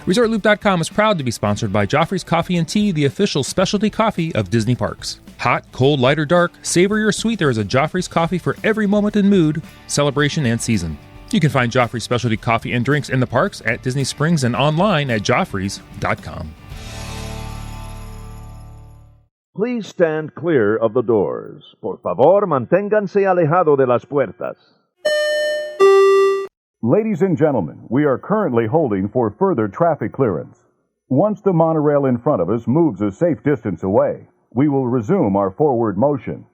ResortLoop.com is proud to be sponsored by Joffrey's Coffee and Tea, the official specialty coffee of Disney Parks. Hot, cold, light, or dark, savory or sweet, there is a Joffrey's coffee for every moment and mood, celebration, and season. You can find Joffrey's specialty coffee and drinks in the parks, at Disney Springs, and online at Joffreys.com. Please stand clear of the doors. Por favor, manténganse alejado de las puertas. Ladies and gentlemen, we are currently holding for further traffic clearance. Once the monorail in front of us moves a safe distance away, we will resume our forward motion.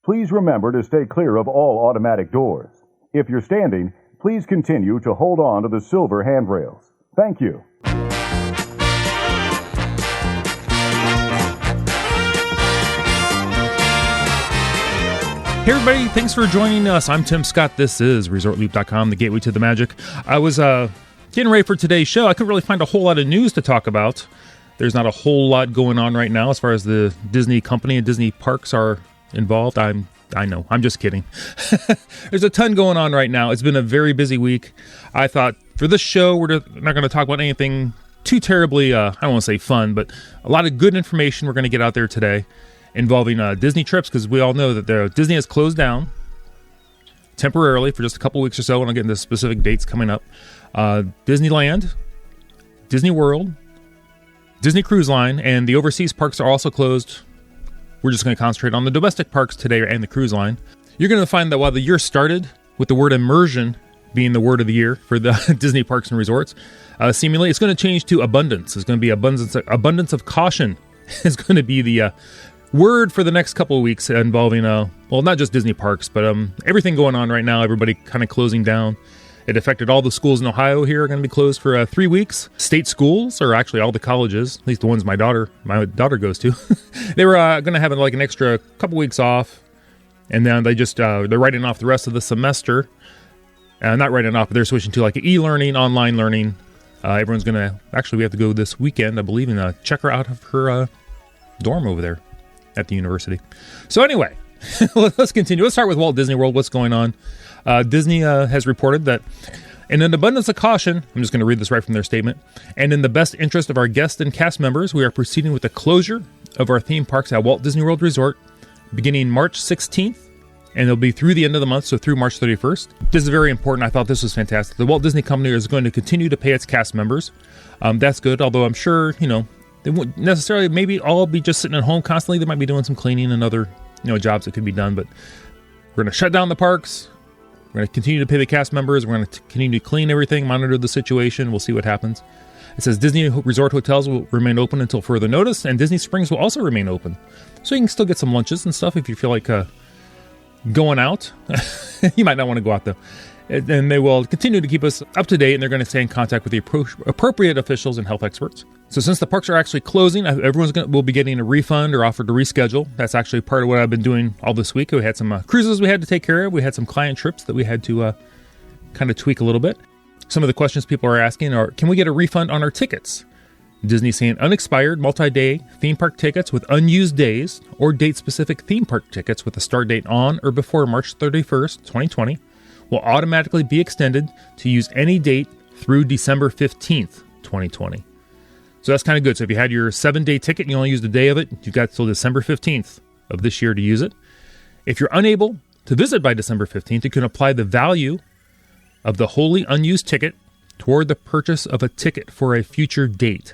Please remember to stay clear of all automatic doors. If you're standing, please continue to hold on to the silver handrails. Thank you. Hey everybody, thanks for joining us. I'm Tim Scott. This is ResortLoop.com, the gateway to the magic. I was getting ready for today's show. I couldn't really find a whole lot of news to talk about. There's not a whole lot going on right now as far as the Disney company and Disney parks are involved. I know, I'm just kidding. There's a ton going on right now. It's been a very busy week. I thought for this show, we're not going to talk about anything too terribly, I don't want to say fun, but a lot of good information we're going to get out there today involving Disney trips, because we all know that Disney has closed down temporarily for just a couple weeks or so, and I'll get into specific dates coming up. Disneyland, Disney World, Disney Cruise Line, and the overseas parks are also closed. We're just going to concentrate on the domestic parks today and the cruise line. You're going to find that while the year started with the word immersion being the word of the year for the Disney parks and resorts, seemingly it's going to change to abundance. It's going to be abundance of caution is going to be the word for the next couple of weeks involving, not just Disney parks, but everything going on right now, everybody kind of closing down. It affected all the schools in Ohio here are going to be closed for 3 weeks. State schools, or actually all the colleges, at least the ones my daughter goes to, they were going to have like an extra couple weeks off, and then they're writing off the rest of the semester. Not writing off, but they're switching to like e-learning, online learning. Everyone's going to, actually we have to go this weekend, I believe, and check her out of her dorm over there at the university. So anyway, let's continue. Let's start with Walt Disney World. What's going on? Disney has reported that in an abundance of caution, I'm just going to read this right from their statement, and in the best interest of our guests and cast members, we are proceeding with the closure of our theme parks at Walt Disney World Resort beginning March 16th, and it'll be through the end of the month, so through March 31st. This is very important. I thought this was fantastic. The Walt Disney Company is going to continue to pay its cast members. That's good, although I'm sure, they won't necessarily maybe all be just sitting at home constantly. They might be doing some cleaning and other, jobs that could be done. But we're going to shut down the parks. We're going to continue to pay the cast members. We're going to continue to clean everything, monitor the situation. We'll see what happens. It says Disney Resort hotels will remain open until further notice, and Disney Springs will also remain open. So you can still get some lunches and stuff if you feel like going out. You might not want to go out though. And they will continue to keep us up to date, and they're going to stay in contact with the appropriate officials and health experts. So since the parks are actually closing, will be getting a refund or offered to reschedule. That's actually part of what I've been doing all this week. We had some cruises we had to take care of. We had some client trips that we had to kind of tweak a little bit. Some of the questions people are asking are, can we get a refund on our tickets? Disney saying unexpired multi-day theme park tickets with unused days or date-specific theme park tickets with a start date on or before March 31st, 2020 will automatically be extended to use any date through December 15th, 2020. So that's kind of good. So if you had your 7-day ticket and you only used a day of it, you've got till December 15th of this year to use it. If you're unable to visit by December 15th, you can apply the value of the wholly unused ticket toward the purchase of a ticket for a future date.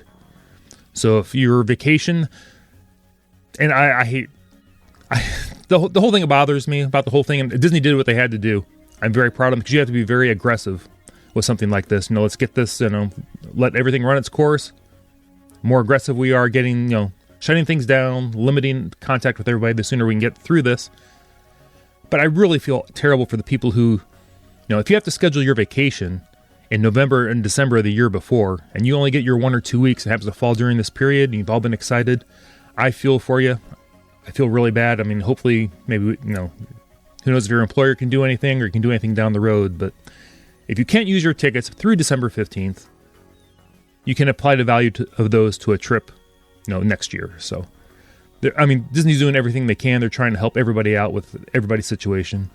So if your vacation, and I hate, the whole thing that bothers me about the whole thing, and Disney did what they had to do. I'm very proud of them because you have to be very aggressive with something like this. Let's get this, let everything run its course. More aggressive we are getting, shutting things down, limiting contact with everybody, the sooner we can get through this. But I really feel terrible for the people who, if you have to schedule your vacation in November and December of the year before, and you only get your 1 or 2 weeks, it happens to fall during this period, and you've all been excited, I feel for you. I feel really bad. I mean, hopefully, maybe, who knows if your employer can do anything or you can do anything down the road, but if you can't use your tickets through December 15th, you can apply the value of those to a trip, next year. So, Disney's doing everything they can. They're trying to help everybody out with everybody's situation.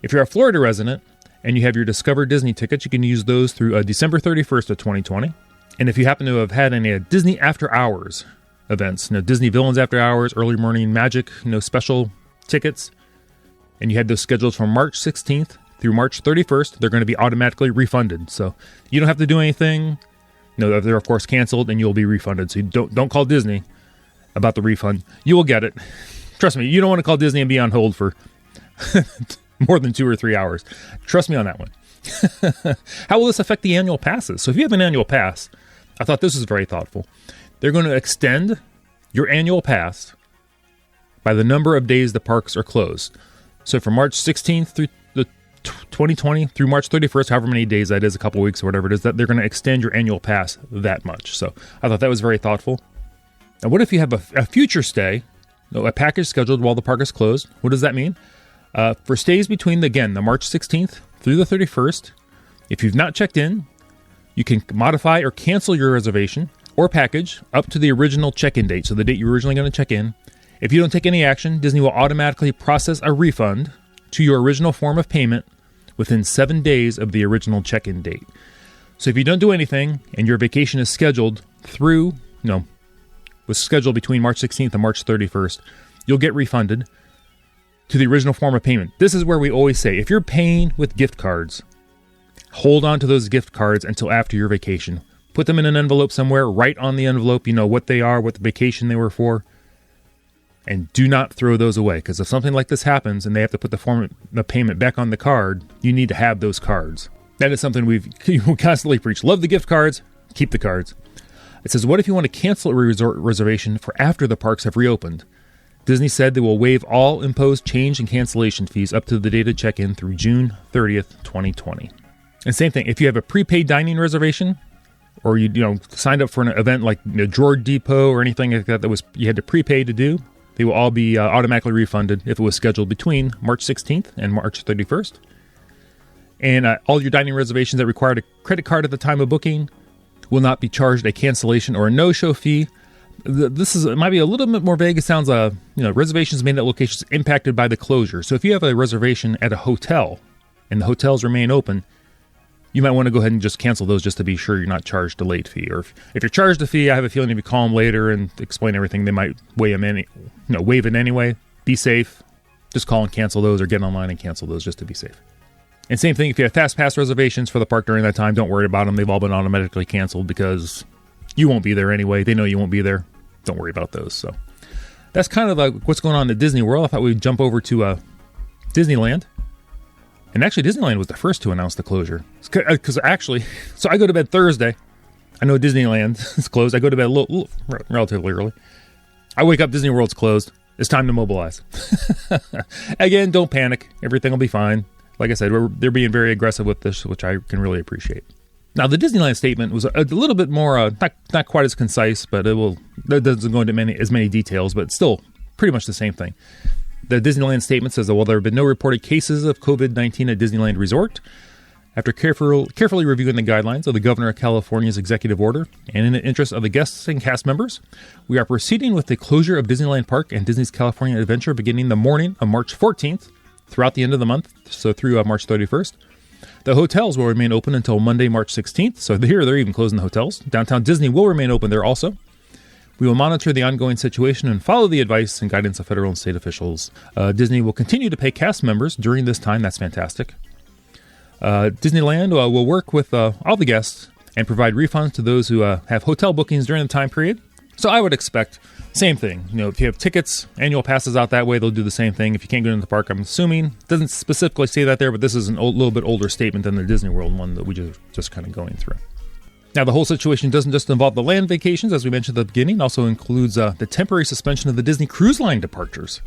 If you're a Florida resident and you have your Discover Disney tickets, you can use those through December 31st of 2020. And if you happen to have had any Disney After Hours events, Disney Villains After Hours, Early Morning Magic, special tickets, and you had those scheduled from March 16th through March 31st, they're going to be automatically refunded. So you don't have to do anything. No, they're of course canceled, and you'll be refunded. So you don't call Disney about the refund. You will get it. Trust me, you don't want to call Disney and be on hold for more than 2 or 3 hours. Trust me on that one. How will this affect the annual passes? So if you have an annual pass, I thought this was very thoughtful. They're going to extend your annual pass by the number of days the parks are closed. So from March 16th through the 2020 through March 31st, however many days that is, a couple of weeks or whatever it is, that they're going to extend your annual pass that much. So I thought that was very thoughtful. Now, what if you have a future stay, a package scheduled while the park is closed? What does that mean? For stays between, the March 16th through the 31st, if you've not checked in, you can modify or cancel your reservation or package up to the original check-in date, so the date you're originally going to check in. If you don't take any action, Disney will automatically process a refund to your original form of payment within 7 days of the original check-in date. So if you don't do anything and your vacation is scheduled was scheduled between March 16th and March 31st, you'll get refunded to the original form of payment. This is where we always say, if you're paying with gift cards, hold on to those gift cards until after your vacation. Put them in an envelope somewhere, write on the envelope, what they are, what the vacation they were for, and do not throw those away. Because if something like this happens and they have to put the payment back on the card, you need to have those cards. That is something we constantly preach. Love the gift cards, keep the cards. It says, what if you want to cancel a resort reservation for after the parks have reopened? Disney said they will waive all imposed change and cancellation fees up to the date of check-in through June 30th, 2020. And same thing, if you have a prepaid dining reservation, or you signed up for an event like Drawer Depot or anything like that you had to prepay to do, they will all be automatically refunded if it was scheduled between March 16th and March 31st. And all your dining reservations that required a credit card at the time of booking will not be charged a cancellation or a no-show fee. It might be a little bit more vague. It sounds, reservations made at locations impacted by the closure. So if you have a reservation at a hotel and the hotels remain open, you might want to go ahead and just cancel those just to be sure you're not charged a late fee. Or if you're charged a fee, I have a feeling if you call them later and explain everything, they might waive it anyway. Be safe. Just call and cancel those, or get online and cancel those just to be safe. And same thing, if you have fast pass reservations for the park during that time, don't worry about them. They've all been automatically canceled because you won't be there anyway. They know you won't be there. Don't worry about those. So that's kind of like what's going on at Disney World. I thought we'd jump over to Disneyland. And actually, Disneyland was the first to announce the closure. Because so I go to bed Thursday. I know Disneyland is closed. I go to bed relatively early. I wake up, Disney World's closed. It's time to mobilize. Again, don't panic. Everything will be fine. Like I said, they're being very aggressive with this, which I can really appreciate. Now, the Disneyland statement was a little bit more, not quite as concise, but that doesn't go into as many details, but still pretty much the same thing. The Disneyland statement says that while there have been no reported cases of COVID-19 at Disneyland Resort, after carefully reviewing the guidelines of the Governor of California's executive order and in the interest of the guests and cast members, we are proceeding with the closure of Disneyland Park and Disney's California Adventure beginning the morning of March 14th throughout the end of the month, so through March 31st. The hotels will remain open until Monday, March 16th, so here they're even closing the hotels. Downtown Disney will remain open there also. We will monitor the ongoing situation and follow the advice and guidance of federal and state officials. Disney will continue to pay cast members during this time. That's fantastic. Disneyland will work with all the guests and provide refunds to those who have hotel bookings during the time period. So I would expect same thing. If you have tickets, annual passes out that way, they'll do the same thing. If you can't go into the park, I'm assuming. It doesn't specifically say that there, but this is a little bit older statement than the Disney World one that we just kind of going through. Now, the whole situation doesn't just involve the land vacations, as we mentioned at the beginning. It also includes the temporary suspension of the Disney Cruise Line departures.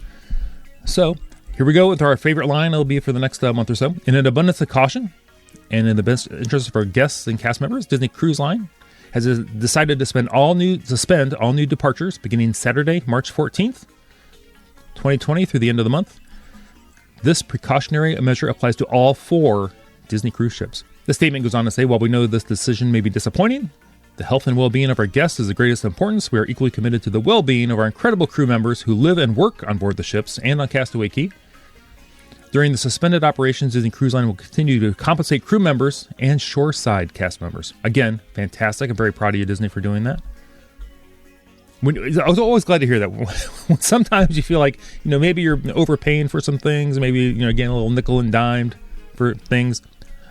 So, here we go with our favorite line. It'll be for the next month or so. In an abundance of caution, and in the best interest of our guests and cast members, Disney Cruise Line has decided to suspend all new departures beginning Saturday, March 14th, 2020 through the end of the month. This precautionary measure applies to all 4 Disney cruise ships. The statement goes on to say, while we know this decision may be disappointing, the health and well-being of our guests is the greatest importance. We are equally committed to the well-being of our incredible crew members who live and work on board the ships and on Castaway Cay. During the suspended operations, Disney Cruise Line will continue to compensate crew members and shoreside cast members. Again, fantastic. I'm very proud of you, Disney, for doing that. I was always glad to hear that. Sometimes you feel like, maybe you're overpaying for some things, maybe, getting a little nickel and dimed for things.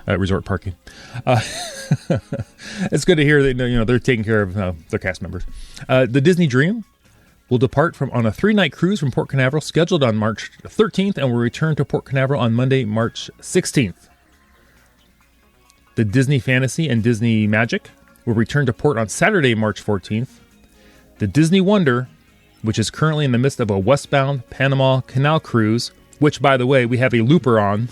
Resort parking. It's good to hear that, they're taking care of their cast members. The Disney Dream will depart on a 3-night cruise from Port Canaveral, scheduled on March 13th, and will return to Port Canaveral on Monday, March 16th. The Disney Fantasy and Disney Magic will return to port on Saturday, March 14th. The Disney Wonder, which is currently in the midst of a westbound Panama Canal cruise, which, by the way, we have a looper on.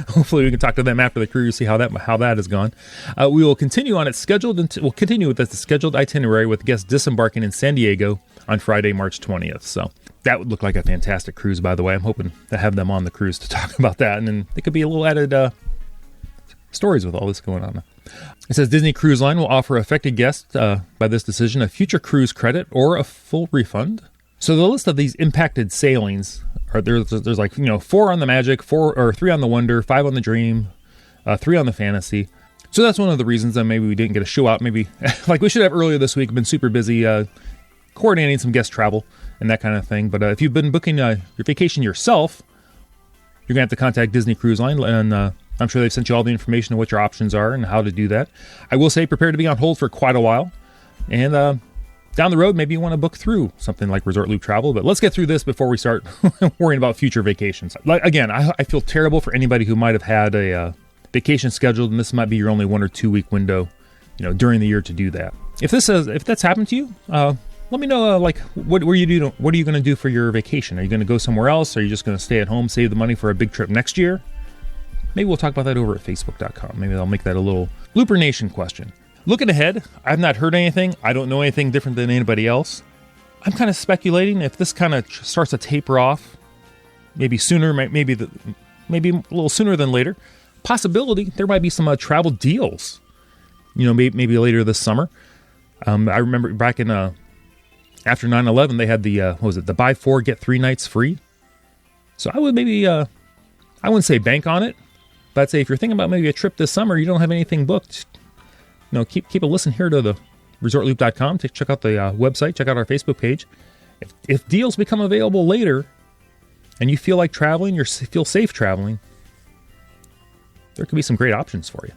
Hopefully we can talk to them after the cruise, see how that has gone. We will continue on its scheduled, we'll continue with the scheduled itinerary with guests disembarking in San Diego on Friday, March 20th. So that would look like a fantastic cruise, by the way. I'm hoping to have them on the cruise to talk about that. And then it could be a little added stories with all this going on. It says Disney Cruise Line will offer affected guests by this decision a future cruise credit or a full refund. So the list of these impacted sailings are there's like 4 on the Magic, 3 on the Wonder, 5 on the Dream, 3 on the Fantasy. So that's one of the reasons that maybe we didn't get a show out. Maybe like we should have earlier this week. Been super busy coordinating some guest travel and that kind of thing. But if you've been booking your vacation yourself, you're gonna have to contact Disney Cruise Line, and I'm sure they've sent you all the information on what your options are and how to do that. I will say prepare to be on hold for quite a while. And down the road, maybe you want to book through something like Resort Loop Travel. But let's get through this before we start worrying about future vacations. Again, I feel terrible for anybody who might have had a vacation scheduled, and this might be your only 1 or 2 week window, during the year to do that. If that's happened to you, let me know. What are you going to do for your vacation? Are you going to go somewhere else? Are you just going to stay at home, save the money for a big trip next year? Maybe we'll talk about that over at Facebook.com. Maybe I'll make that a little Looper Nation question. Looking ahead, I've not heard anything. I don't know anything different than anybody else. I'm kind of speculating if this kind of starts to taper off, maybe sooner, maybe a little sooner than later. Possibility there might be some travel deals, maybe later this summer. I remember back in after 9/11, they had the buy 4 get 3 nights free. So I would maybe I wouldn't say bank on it, but I'd say if you're thinking about maybe a trip this summer, you don't have anything booked. Keep a listen here to the ResortLoop.com. Check out the website. Check out our Facebook page. If deals become available later, and you feel like traveling, you feel safe traveling, there could be some great options for you.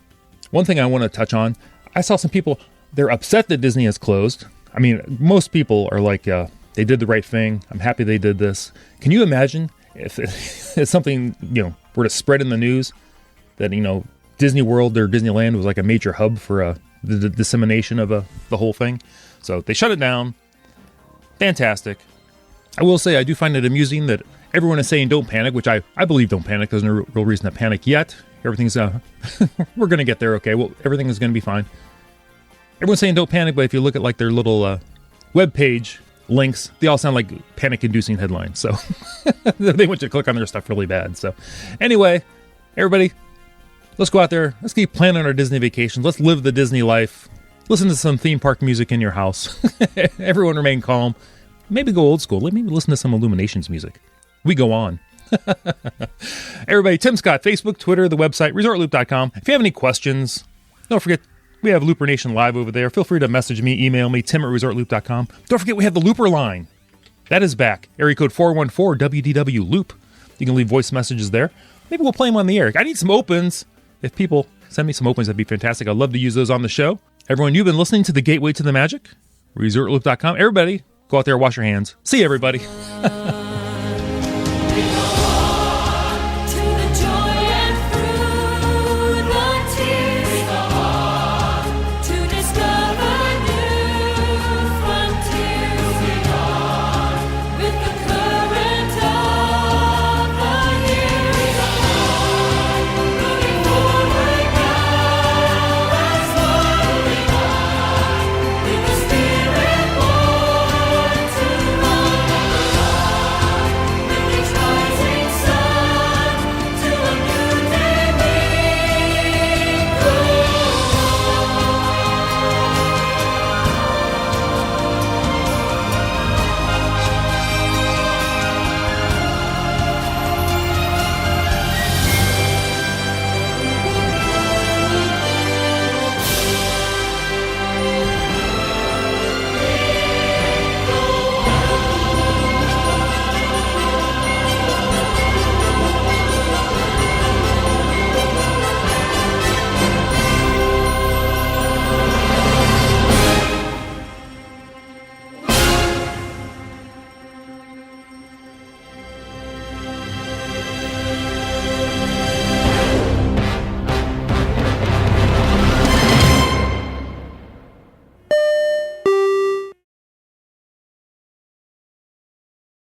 One thing I want to touch on: I saw some people. They're upset that Disney has closed. I mean, most people are like, they did the right thing. I'm happy they did this. Can you imagine if something were to spread in the news that Disney World or Disneyland was like a major hub for the dissemination of the whole thing? So they shut it down. Fantastic. I will say I do find it amusing that everyone is saying don't panic, which I believe don't panic. There's no real reason to panic yet. Everything's we're going to get there, okay? Well, everything is going to be fine. Everyone's saying don't panic, but if you look at like their little web page links, they all sound like panic-inducing headlines. So they want you to click on their stuff really bad. So anyway, everybody, let's go out there. Let's keep planning our Disney vacations. Let's live the Disney life. Listen to some theme park music in your house. Everyone remain calm. Maybe go old school. Maybe listen to some Illuminations music. We go on. Everybody, Tim Scott, Facebook, Twitter, the website, ResortLoop.com. If you have any questions, don't forget, we have Looper Nation Live over there. Feel free to message me, email me, tim@ResortLoop.com. Don't forget we have the Looper line. That is back. Area code 414-WDW-LOOP. You can leave voice messages there. Maybe we'll play them on the air. I need some opens. If people send me some opens, that'd be fantastic. I'd love to use those on the show. Everyone, you've been listening to The Gateway to the Magic, ResortLoop.com. Everybody, go out there and wash your hands. See you, everybody.